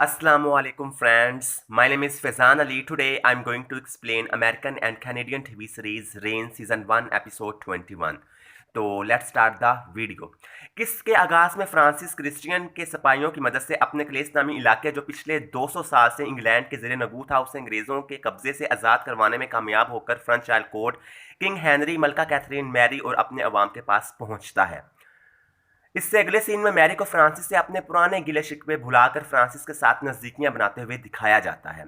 Assalamu alaikum friends. My name is Faizan Ali. Today I'm going to explain American and Canadian TV series Rain Season 1 Episode 21. तो let's start the video. किसके आगाज़ में Francis Christian के सिपाहियों की मदद से अपने क्लेस नामी इलाके जो पिछले 200 साल से इंग्लैंड के ज़ेरे नगू था उसे अंग्रेज़ों के कब्ज़े से आज़ाद करवाने में कामयाब होकर French child code king Henry, मलका कैथरीन, मैरी और अपने अवाम के पास पहुंचता है। इससे अगले सीन में मैरी को फ्रांसिस से अपने पुराने गिले शिकवे भुलाकर फ्रांसिस के साथ नज़दीकियां बनाते हुए दिखाया जाता है।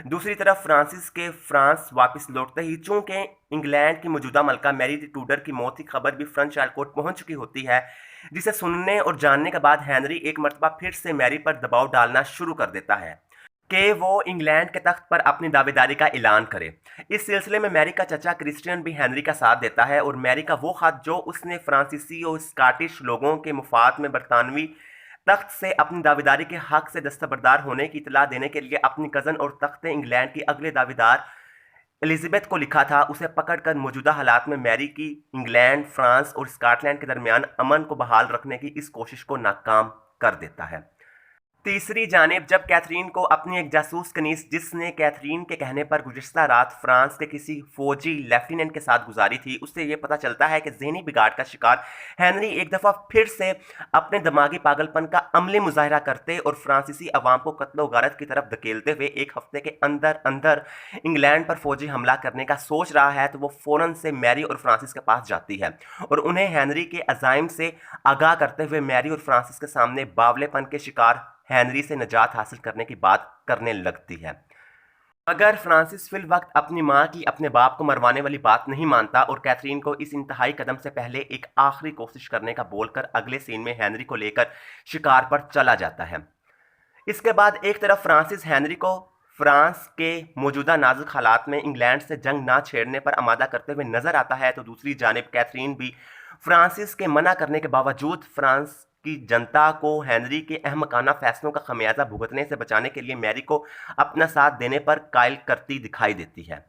दूसरी तरफ फ्रांसिस के फ्रांस वापस लौटते ही चूंकि इंग्लैंड की मौजूदा मलका मैरी टूडर की मौत की खबर भी फ्रेंच चाइल्ड कोर्ट पहुंच चुकी होती है, जिसे सुनने और जानने के बाद हेनरी एक मरतबा फिर से मैरी पर दबाव डालना शुरू कर देता है कि वो इंग्लैंड के तख्त पर अपनी दावेदारी का ऐलान करे। इस सिलसिले में मैरी का चचा क्रिश्चियन भी हेनरी का साथ देता है और मैरी का वो खत जो उसने फ्रांसीसी और स्कॉटिश लोगों के मुफाद में बरतानवी तख्त से अपनी दावेदारी के हक से दस्तबरदार होने की इतला देने के लिए अपनी कज़न और तख्त इंग्लैंड की अगले दावेदार एलिजाबेथ को लिखा था, उसे पकड़कर मौजूदा हालात में मैरी की इंग्लैंड, फ्रांस और स्कॉटलैंड के दरमियान अमन को बहाल रखने की इस कोशिश को नाकाम कर देता है। तीसरी जानिब जब कैथरीन को अपनी एक जासूस कनीस, जिसने कैथरीन के कहने पर गुज़िश्ता रात फ्रांस के किसी फौजी लेफ्टिनेंट के साथ गुजारी थी, उससे ये पता चलता है कि ज़हनी बिगाड़ का शिकार हेनरी एक दफ़ा फिर से अपने दिमागी पागलपन का अमली मुजाहरा करते और फ्रांसीसी अवाम को कत्लो गारत की तरफ धकेलते हुए एक हफ्ते के अंदर अंदर इंग्लैंड पर फौजी हमला करने का सोच रहा है, तो वो फ़ौरन से मैरी और फ्रांसिस के पास जाती है और उन्हें हेनरी के अज़ाइम से आगाह करते हुए मैरी और फ्रांसिस के सामने बावलेपन के शिकार हेनरी से निजात हासिल करने की बात करने लगती है। मगर फ्रांसिस फिल वक्त अपनी मां की अपने बाप को मरवाने वाली बात नहीं मानता और कैथरीन को इस इंतहाई कदम से पहले एक आखिरी कोशिश करने का बोलकर अगले सीन में हेनरी को लेकर शिकार पर चला जाता है। इसके बाद एक तरफ फ्रांसिस हेनरी को फ्रांस के मौजूदा नाजुक हालात में इंग्लैंड से जंग ना छेड़ने पर आमादा करते हुए नजर आता है, तो दूसरी जानिब कैथरीन भी फ्रांसिस के मना करने के बावजूद फ्रांस की जनता को हेनरी के अहमकाना फैसलों का खमियाजा भुगतने से बचाने के लिए मैरी को अपना साथ देने पर कायल करती दिखाई देती है,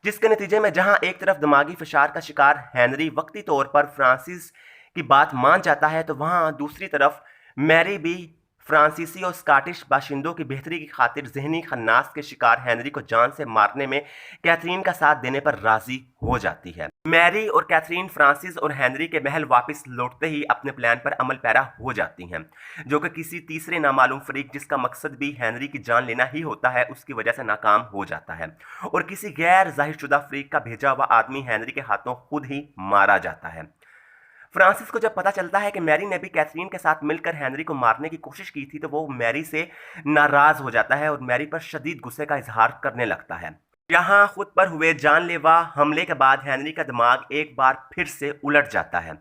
जिसके नतीजे में जहां एक तरफ दिमागी फशार का शिकार हेनरी वक्ती तौर पर फ्रांसिस की बात मान जाता है, तो वहां दूसरी तरफ मैरी भी फ्रांसीसी और स्कॉटिश बाशिंदों की बेहतरी की खातिर जहनी खन्नास के शिकार हेनरी को जान से मारने में कैथरीन का साथ देने पर राजी हो जाती है। मैरी और कैथरीन फ्रांसिस और हेनरी के महल वापस लौटते ही अपने प्लान पर अमल पैरा हो जाती हैं, जो कि किसी तीसरे नामालूम फरीक, जिसका मकसद भी हेनरी की जान लेना ही होता है, उसकी वजह से नाकाम हो जाता है और किसी गैर जाहिरशुदा फरीक का भेजा हुआ आदमी हेनरी के हाथों खुद ही मारा जाता है। फ्रांसिस को जब पता चलता है कि मैरी ने भी कैथरीन के साथ मिलकर हेनरी को मारने की कोशिश की थी, तो वो मैरी से नाराज हो जाता है और मैरी पर शदीद गुस्से का इजहार करने लगता है। यहाँ खुद पर हुए जानलेवा हमले के बाद हेनरी का दिमाग एक बार फिर से उलट जाता है,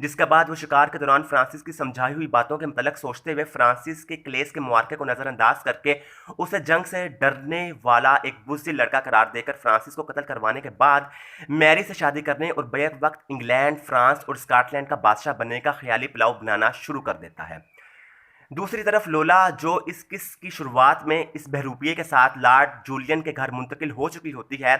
जिसके बाद वो शिकार के दौरान फ्रांसिस की समझाई हुई बातों के मतलब सोचते हुए फ्रांसिस के क्लेस के मुआरके को नज़रअंदाज करके उसे जंग से डरने वाला एक बुज़दिल लड़का करार देकर फ्रांसिस को कत्ल करवाने के बाद मैरी से शादी करने और बैक वक्त इंग्लैंड, फ्रांस और स्कॉटलैंड का बादशाह बनने का ख्याली पुलाव बनाना शुरू कर देता है। दूसरी तरफ लोला, जो इस किस की शुरुआत में इस बहरूपिये के साथ लॉर्ड जूलियन के घर मुंतकिल हो चुकी होती है,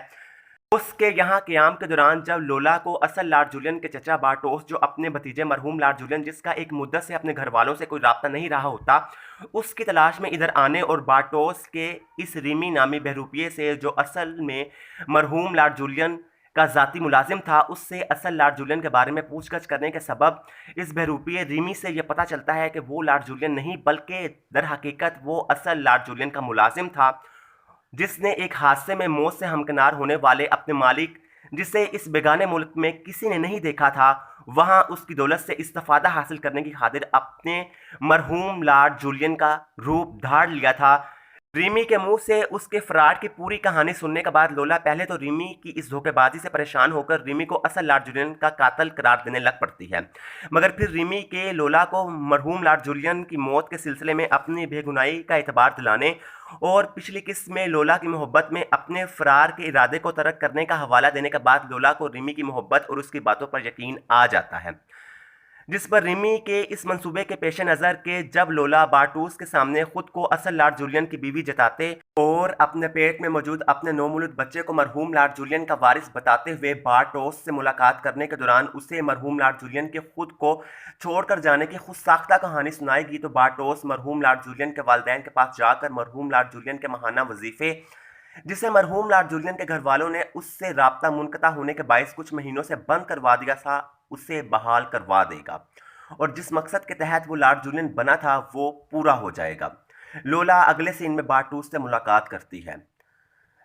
उसके यहाँ क़याम के दौरान जब लोला को असल लॉर्ड जूलियन के चचा बार्टोस, जो अपने भतीजे मरहूम लॉर्ड जूलियन जिसका एक मुद्दत से अपने घर वालों से कोई राब्ता नहीं रहा होता, उसकी तलाश में इधर आने और बार्टोस के इस रीमी नामी बहरूपिये से, जो असल में मरहूम लॉर्ड जूलियन का ज़ाती मुलाजिम था, उससे असल लॉर्ड जूलियन के बारे में पूछगछ करने के सबब इस बहरूपिये रीमी से यह पता चलता है कि वो लॉर्ड जूलियन नहीं बल्कि दर हकीकत वो असल लॉर्ड जूलियन का मुलाजिम था, जिसने एक हादसे में मौत से हमकिनार होने वाले अपने मालिक, जिसे इस बेगाने मुल्क में किसी ने नहीं देखा था, वहाँ उसकी दौलत से इस्तिफादा हासिल करने की खातिर अपने मरहूम लॉर्ड जूलियन का रूप धार लिया था। रीमी के मुंह से उसके फ्रॉड की पूरी कहानी सुनने के बाद लोला पहले तो रीमी की इस धोखेबाजी से परेशान होकर रीमी को असल लॉर्ड जूलियन का कातिल करार देने लग पड़ती है, मगर फिर रीमी के लोला को मरहूम लॉर्ड जूलियन की मौत के सिलसिले में अपनी बेगुनाही का एतबार दिलाने और पिछली किस्त में लोला की मोहब्बत में अपने फरार के इरादे को तर्क करने का हवाला देने के बाद लोला को रीमी की मोहब्बत और उसकी बातों पर यकीन आ जाता है, जिस पर रिमी के इस मंसूबे के पेश नज़र के जब लोला बार्टोस के सामने खुद को असल लॉर्ड जूलियन की बीवी जताते और अपने पेट में मौजूद अपने नौमौलूद बच्चे को मरहूम लॉर्ड जूलियन का वारिस बताते हुए बार्टोस से मुलाकात करने के दौरान उसे मरहूम लॉर्ड जूलियन के खुद को छोड़कर जाने की खुद साख्ता कहानी सुनाएगी, तो बार्टोस मरहूम लॉर्ड जूलियन के वालिदैन के पास जाकर मरहूम लॉर्ड जूलियन के माहाना वजीफे, जिसे मरहूम लॉर्ड जूलियन के घर वालों ने उससे राब्ता मुनक़ता होने के बायस कुछ महीनों से बंद करवा दिया था, उसे बहाल करवा देगा और जिस मकसद के तहत वो लॉर्ड जूलियन बना था वो पूरा हो जाएगा। लोला अगले सीन में बार्टोस से मुलाकात करती है,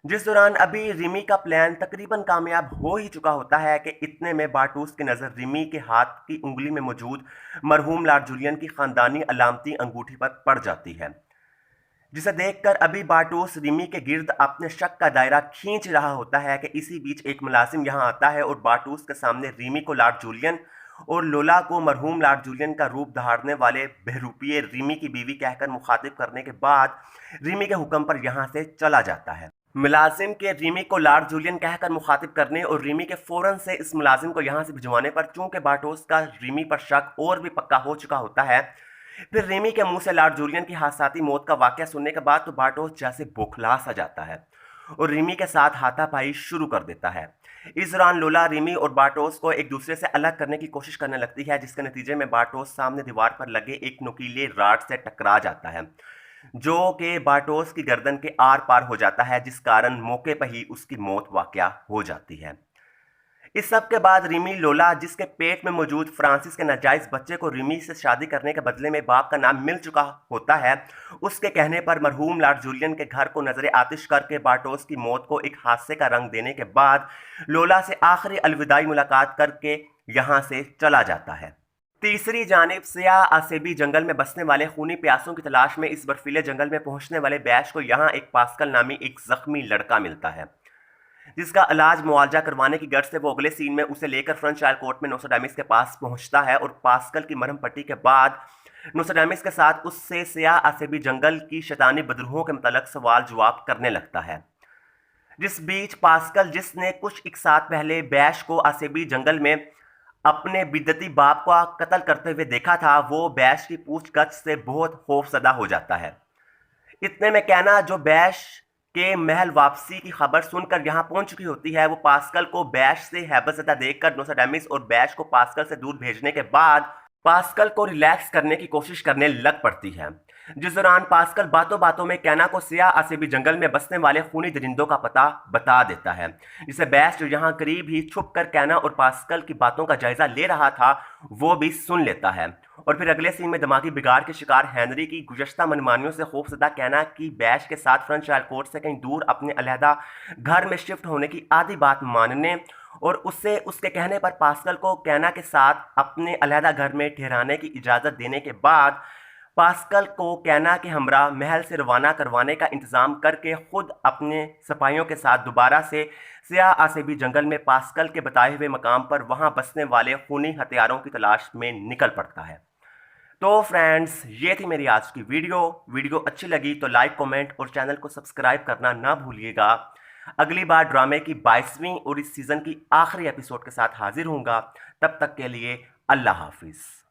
जिस दौरान अभी रिमी का प्लान तकरीबन कामयाब हो ही चुका होता है कि इतने में बार्टोस की नज़र रिमी के हाथ की उंगली में मौजूद मरहूम लॉर्ड जूलियन की ख़ानदानी अलामती अंगूठी पर पड़ जाती है, जिसे देखकर अभी बार्टोस रिमी के गिर्द अपने शक का दायरा खींच रहा होता है कि इसी बीच एक मुलाजिम यहाँ आता है और बार्टोस के सामने रिमी को लॉर्ड जूलियन और लोला को मरहूम लॉर्ड जूलियन का रूप धारने वाले बहरूपिये रिमी की बीवी कहकर मुखातिब करने के बाद रिमी के हुक्म पर यहाँ से चला जाता है। मुलाजिम के रिमी को लॉर्ड जूलियन कहकर मुखातिब करने और रिमी के फ़ौरन से इस मुलाजिम को यहाँ से भिजवाने पर चूंकि बार्टोस का रिमी पर शक और भी पक्का हो चुका होता है, फिर रिमी के मुंह से लॉर्ड जूलियन की हादसाती मौत का वाक़या सुनने के बाद तो बार्टोस जैसे बौखला सा जाता है और रिमी के साथ हाथापाई शुरू कर देता है। इस दौरान लोला रिमी और बार्टोस को एक दूसरे से अलग करने की कोशिश करने लगती है, जिसके नतीजे में बार्टोस सामने दीवार पर लगे एक नुकीले राड से टकरा जाता है, जो कि बार्टोस की गर्दन के आर पार हो जाता है, जिस कारण मौके पर ही उसकी मौत वाक़या हो जाती है। इस सब के बाद रिमी लोला, जिसके पेट में मौजूद फ्रांसिस के नाजायज़ बच्चे को रिमी से शादी करने के बदले में बाप का नाम मिल चुका होता है, उसके कहने पर मरहूम लॉर्ड जूलियन के घर को नजर आतिश करके बार्टोस की मौत को एक हादसे का रंग देने के बाद लोला से आखिरी अलविदाई मुलाकात करके यहाँ से चला जाता है। तीसरी जानिब सियाह आसेबी जंगल में बसने वाले खूनी प्यासों की तलाश में इस बर्फीले जंगल में पहुंचने वाले बैश को यहाँ एक पास्कल नामी एक जख्मी लड़का मिलता है, जिसका इलाज मुआवजा करवाने की गर्ज से वो अगले सीन में उसे लेकर फ्रेंच ट्रायल कोर्ट में नोस्ट्राडामस के पास पहुंचता है और पास्कल की मरहम पट्टी के बाद नोस्ट्राडामस के साथ उससे सियाह आसेबी जंगल की शैतानी बदरूहों के मुताल्लिक सवाल जवाब करने लगता है। जिस बीच पास्कल, जिसने कुछ एक साथ पहले बैश को आसेबी जंगल में अपने बिद्दती बाप का कत्ल करते हुए देखा था, वो बैश की पूछगछ से बहुत खौफजदा हो जाता है। इतने में कैना, जो बैश के महल वापसी की खबर सुनकर यहाँ पहुंच चुकी होती है, वो पास्कल को बैश से हैबतज़दा देखकर नोस्ट्राडामस और बैश को पास्कल से दूर भेजने के बाद पास्कल को रिलैक्स करने की कोशिश करने लग पड़ती है। जिस दौरान पास्कल बातों बातों में कैना को सियाह आसेबी जंगल में बसने वाले खूनी दरिंदों का पता बता देता है, जिसे बैश, जो यहाँ करीब ही छुप कर कैना और पास्कल की बातों का जायजा ले रहा था, वो भी सुन लेता है। और फिर अगले सीन में दिमागी बिगाड़ के शिकार हेनरी की गुज़श्ता मनमानियों से खौफजदा कैना की बैश के साथ फ्रेंच ट्रायल कोर्ट से कहीं दूर अपने अलहदा घर में शिफ्ट होने की आधी बात मानने और उससे उसके कहने पर पास्कल को कैना के साथ अपने अलहदा घर में ठहराने की इजाज़त देने के बाद पास्कल को कैना के हमरा महल से रवाना करवाने का इंतज़ाम करके खुद अपने सिपाहियों के साथ दोबारा से सियाह आसेबी जंगल में पास्कल के बताए हुए मकाम पर वहां बसने वाले खूनी हथियारों की तलाश में निकल पड़ता है। तो फ्रेंड्स, ये थी मेरी आज की वीडियो अच्छी लगी तो लाइक, कमेंट और चैनल को सब्सक्राइब करना ना भूलिएगा। अगली बार ड्रामे की 22वीं और इस सीज़न की आखिरी एपिसोड के साथ हाजिर होऊंगा। तब तक के लिए अल्लाह हाफिज़।